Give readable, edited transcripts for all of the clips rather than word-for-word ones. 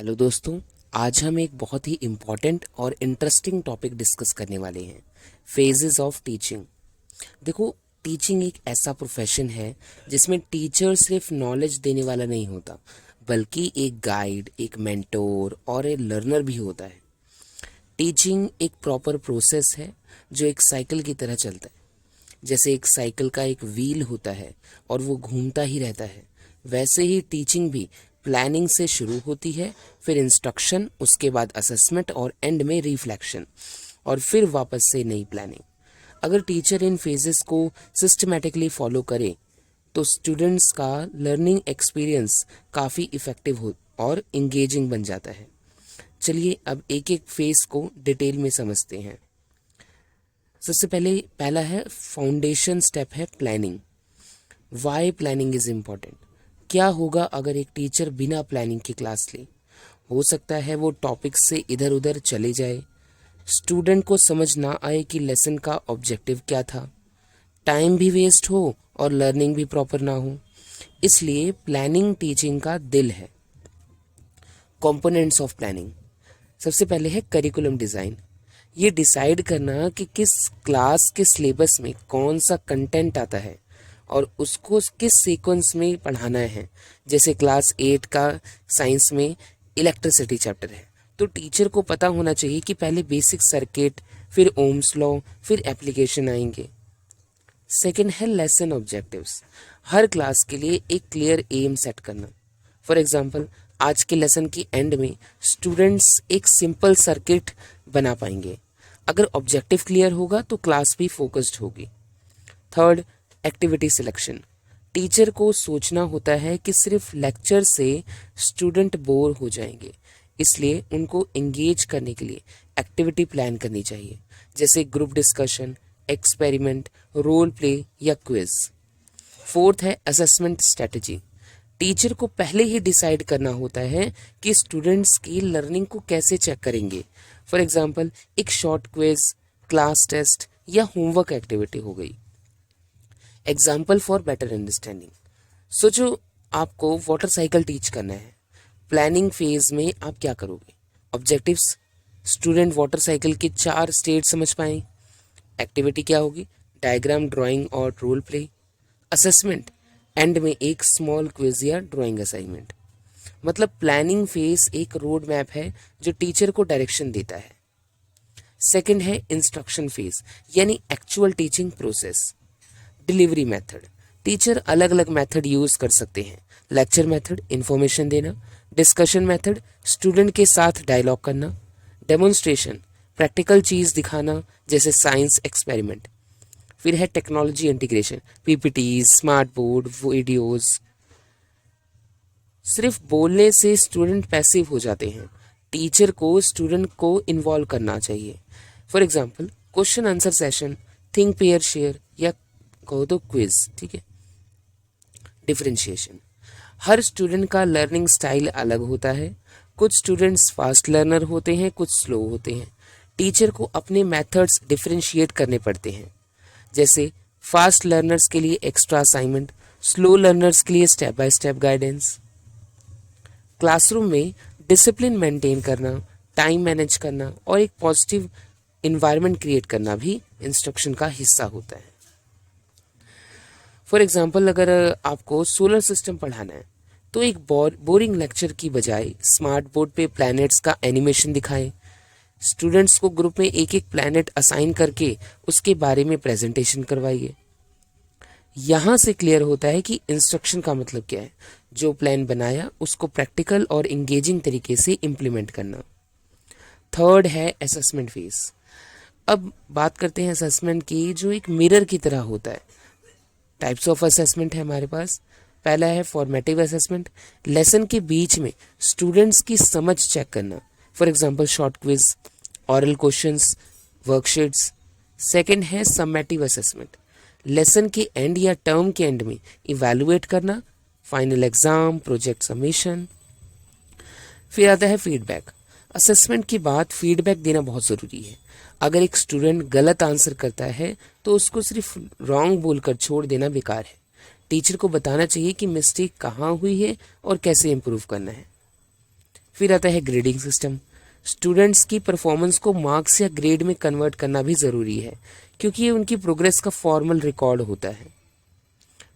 Hello दोस्तों, आज हम एक बहुत ही इम्पॉर्टेंट और इंटरेस्टिंग टॉपिक डिस्कस करने वाले हैं, फेजेस ऑफ टीचिंग। देखो, टीचिंग एक ऐसा प्रोफेशन है जिसमें टीचर सिर्फ नॉलेज देने वाला नहीं होता, बल्कि एक गाइड, एक मेंटोर और एक लर्नर भी होता है। टीचिंग एक प्रॉपर प्रोसेस है जो एक साइकिल की तरह चलता है। जैसे एक साइकिल का एक व्हील होता है और वो घूमता ही रहता है, वैसे ही टीचिंग भी प्लानिंग से शुरू होती है, फिर इंस्ट्रक्शन, उसके बाद असेसमेंट और एंड में रिफ्लेक्शन, और फिर वापस से नई प्लानिंग। अगर टीचर इन फेजेस को सिस्टमेटिकली फॉलो करे तो स्टूडेंट्स का लर्निंग एक्सपीरियंस काफ़ी इफ़ेक्टिव हो और इंगेजिंग बन जाता है। चलिए अब एक एक फेज को डिटेल में समझते हैं। सबसे पहला है फाउंडेशन स्टेप है planning. Why planning is important. क्या होगा अगर एक टीचर बिना प्लानिंग की क्लास ले? हो सकता है वो टॉपिक से इधर उधर चले जाए, स्टूडेंट को समझ ना आए कि लेसन का ऑब्जेक्टिव क्या था, टाइम भी वेस्ट हो और लर्निंग भी प्रॉपर ना हो। इसलिए प्लानिंग टीचिंग का दिल है। Components of planning. सबसे पहले है करिकुलम डिज़ाइन। ये डिसाइड करना कि किस क्लास के सिलेबस में कौन सा कंटेंट आता है और उसको किस सीक्वेंस में पढ़ाना है। जैसे क्लास 8 का साइंस में इलेक्ट्रिसिटी चैप्टर है, तो टीचर को पता होना चाहिए कि पहले बेसिक सर्किट, फिर ओम्स लॉ, फिर एप्लीकेशन आएंगे। सेकेंड है लेसन ऑब्जेक्टिव्स। हर क्लास के लिए एक क्लियर एम सेट करना। फॉर एग्जाम्पल, आज के लेसन की एंड में स्टूडेंट्स एक सिंपल सर्किट बना पाएंगे। अगर ऑब्जेक्टिव क्लियर होगा तो क्लास भी फोकस्ड होगी। Third, activity selection. टीचर को सोचना होता है कि सिर्फ लेक्चर से स्टूडेंट बोर हो जाएंगे, इसलिए उनको एंगेज करने के लिए एक्टिविटी प्लान करनी चाहिए, जैसे group discussion, experiment, role play या क्विज। फोर्थ है असेसमेंट स्ट्रेटजी। टीचर को पहले ही डिसाइड करना होता है कि स्टूडेंट्स की लर्निंग को कैसे चेक करेंगे। फॉर एग्जाम्पल, एक शॉर्ट क्विज, क्लास टेस्ट या होमवर्क एक्टिविटी हो गई। Example for better understanding. सोचो आपको वाटर साइकिल टीच करना है। प्लानिंग फेज में आप क्या करोगे? ऑब्जेक्टिव्स, स्टूडेंट वाटर साइकिल के 4 स्टेट समझ पाए। एक्टिविटी क्या होगी? डायग्राम ड्राइंग और रोल प्ले। असेसमेंट, एंड में एक स्मॉल क्विज या ड्राइंग असाइनमेंट। मतलब प्लानिंग फेज एक रोड मैप है जो टीचर को डायरेक्शन देता है। सेकंड है इंस्ट्रक्शन फेज, यानी actual teaching process. Delivery method. Teacher अलग अलग मेथड यूज कर सकते हैं। लेक्चर मेथड, इंफॉर्मेशन देना। डिस्कशन मेथड, स्टूडेंट के साथ डायलॉग करना। डेमोन्स्ट्रेशन, प्रैक्टिकल चीज दिखाना, जैसे साइंस एक्सपेरिमेंट। फिर है technology integration, PPT, smart board, videos. सिर्फ बोलने से स्टूडेंट पैसिव हो जाते हैं, टीचर को स्टूडेंट को इन्वॉल्व करना चाहिए। For example, question answer session, think pair share या कहो तो क्विज। ठीक है। डिफरेंशिएशन। हर स्टूडेंट का लर्निंग स्टाइल अलग होता है। कुछ स्टूडेंट्स फास्ट लर्नर होते हैं, कुछ स्लो होते हैं। टीचर को अपने मेथड्स डिफरेंशिएट करने पड़ते हैं। जैसे फास्ट लर्नर्स के लिए एक्स्ट्रा असाइनमेंट, स्लो लर्नर्स के लिए step by step guidance. Classroom में डिसिप्लिन मेंटेन करना, टाइम मैनेज करना और एक पॉजिटिव इन्वायरमेंट क्रिएट करना भी इंस्ट्रक्शन का हिस्सा होता है। फॉर एग्जाम्पल, अगर आपको सोलर सिस्टम पढ़ाना है तो एक बोरिंग लेक्चर की बजाय स्मार्ट बोर्ड पे प्लैनेट्स का एनिमेशन दिखाएं। स्टूडेंट्स को ग्रुप में एक एक प्लैनेट असाइन करके उसके बारे में प्रेजेंटेशन करवाइए। यहाँ से क्लियर होता है कि इंस्ट्रक्शन का मतलब क्या है। जो प्लान बनाया उसको प्रैक्टिकल और इंगेजिंग तरीके से इम्प्लीमेंट करना। थर्ड है असेसमेंट फेज। अब बात करते हैं असेसमेंट की, जो एक मिरर की तरह होता है। टाइप्स ऑफ असेसमेंट है हमारे पास। पहला है फॉर्मेटिव असेसमेंट, लेसन के बीच में स्टूडेंट्स की समझ चेक करना। For example, short quiz, oral questions, worksheets. Second है समेटिव असेसमेंट, लेसन के एंड या टर्म के एंड में इवैल्यूएट करना, फाइनल एग्जाम, प्रोजेक्ट सबमिशन। फिर आता है फीडबैक। असेसमेंट के बाद फीडबैक देना बहुत ज़रूरी है। अगर एक स्टूडेंट गलत आंसर करता है तो उसको सिर्फ रॉन्ग बोलकर छोड़ देना बेकार है। टीचर को बताना चाहिए कि मिस्टेक कहाँ हुई है और कैसे इम्प्रूव करना है। फिर आता है ग्रेडिंग सिस्टम। स्टूडेंट्स की परफॉर्मेंस को मार्क्स या ग्रेड में कन्वर्ट करना भी ज़रूरी है, क्योंकि ये उनकी प्रोग्रेस का फॉर्मल रिकॉर्ड होता है।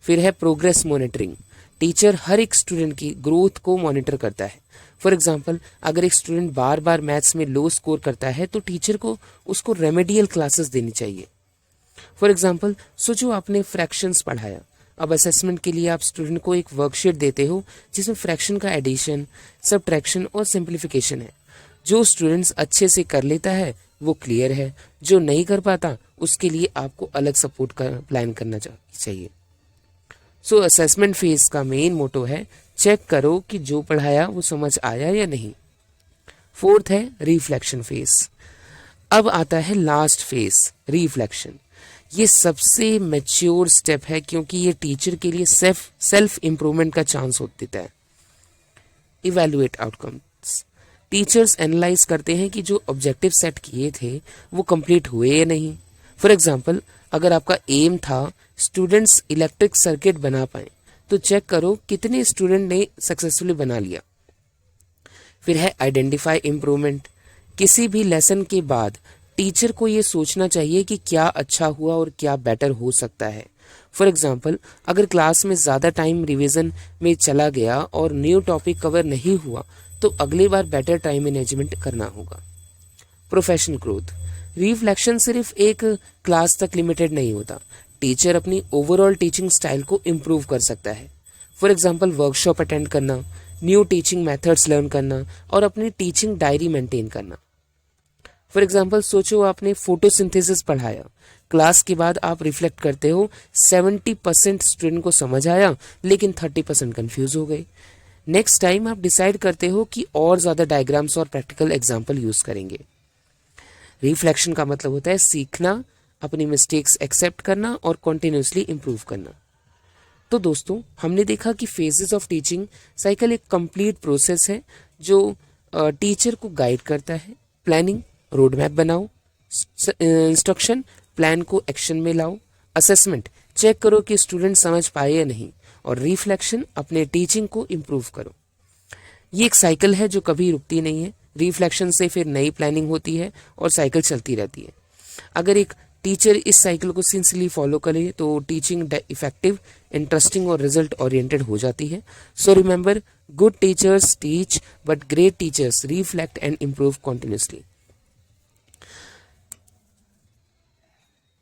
फिर है प्रोग्रेस मॉनिटरिंग। टीचर हर एक स्टूडेंट की ग्रोथ को मॉनिटर करता है। फॉर एग्जांपल, अगर एक स्टूडेंट बार बार मैथ्स में लो स्कोर करता है तो टीचर को उसको रेमेडियल क्लासेस देनी चाहिए। फॉर एग्जांपल, सोचो आपने फ्रैक्शंस पढ़ाया। अब असेसमेंट के लिए आप स्टूडेंट को एक वर्कशीट देते हो जिसमें फ्रैक्शन का एडिशन, सब्ट्रैक्शन और सिंप्लीफिकेशन है। जो स्टूडेंट्स अच्छे से कर लेता है वो क्लियर है, जो नहीं कर पाता उसके लिए आपको अलग सपोर्ट का प्लान करना चाहिए। सो असेसमेंट फेज का मेन मोटो है चेक करो कि जो पढ़ाया वो समझ आया या नहीं। फोर्थ है रिफ्लेक्शन फेज। अब आता है लास्ट फेज, रिफ्लेक्शन। ये सबसे मैच्योर स्टेप है क्योंकि ये टीचर के लिए सेल्फ इम्प्रूवमेंट का चांस देता है। Evaluate outcomes. टीचर्स एनालाइज करते हैं कि जो ऑब्जेक्टिव सेट किए थे वो कंप्लीट हुए या नहीं। फॉर एग्जांपल, अगर आपका एम था स्टूडेंट्स इलेक्ट्रिक सर्किट बना पाए, तो चेक करो कितने स्टूडेंट ने सक्सेसफुली बना लिया। फिर है आइडेंटिफाई इम्प्रूवमेंट। किसी भी लेसन के बाद टीचर को ये सोचना चाहिए कि क्या अच्छा हुआ और क्या बेटर हो सकता है। फॉर एग्जाम्पल, अगर क्लास में ज़्यादा टाइम रिवीजन में चला गया और न्यू टॉपिक कवर नहीं हुआ तो अगली बार बेटर टाइम मैनेजमेंट करना होगा। Professional growth. रिफ्लेक्शन सिर्फ एक क्लास तक लिमिटेड नहीं होता। टीचर अपनी ओवरऑल टीचिंग स्टाइल को इम्प्रूव कर सकता है। फॉर एग्जाम्पल, वर्कशॉप अटेंड करना, न्यू टीचिंग मेथड्स लर्न करना और अपनी टीचिंग डायरी मेंटेन करना। फॉर एग्जाम्पल, सोचो आपने फोटोसिंथेसिस पढ़ाया। क्लास के बाद आप रिफ्लेक्ट करते हो 70% स्टूडेंट को समझ आया लेकिन 30% कंफ्यूज हो गए। नेक्स्ट टाइम आप डिसाइड करते हो कि और ज़्यादा डायग्राम्स और प्रैक्टिकल एग्जाम्पल यूज़ करेंगे। रिफ्लेक्शन का मतलब होता है सीखना, अपनी मिस्टेक्स एक्सेप्ट करना और कॉन्टिन्यूसली इम्प्रूव करना। तो दोस्तों, हमने देखा कि फेजेस ऑफ टीचिंग साइकिल एक कंप्लीट प्रोसेस है जो टीचर को गाइड करता है। प्लानिंग, रोड मैप बनाओ। इंस्ट्रक्शन, प्लान को एक्शन में लाओ। असेसमेंट, चेक करो कि स्टूडेंट समझ पाए या नहीं। और रिफ्लेक्शन, अपने टीचिंग को इम्प्रूव करो। ये एक साइकिल है जो कभी रुकती नहीं है। रिफ्लेक्शन से फिर नई प्लानिंग होती है और साइकिल चलती रहती है। अगर एक टीचर इस साइकिल को सिंसियरली फॉलो करे तो टीचिंग इफेक्टिव, इंटरेस्टिंग और रिजल्ट ओरिएंटेड हो जाती है। So remember, good teachers teach but great teachers reflect and improve continuously.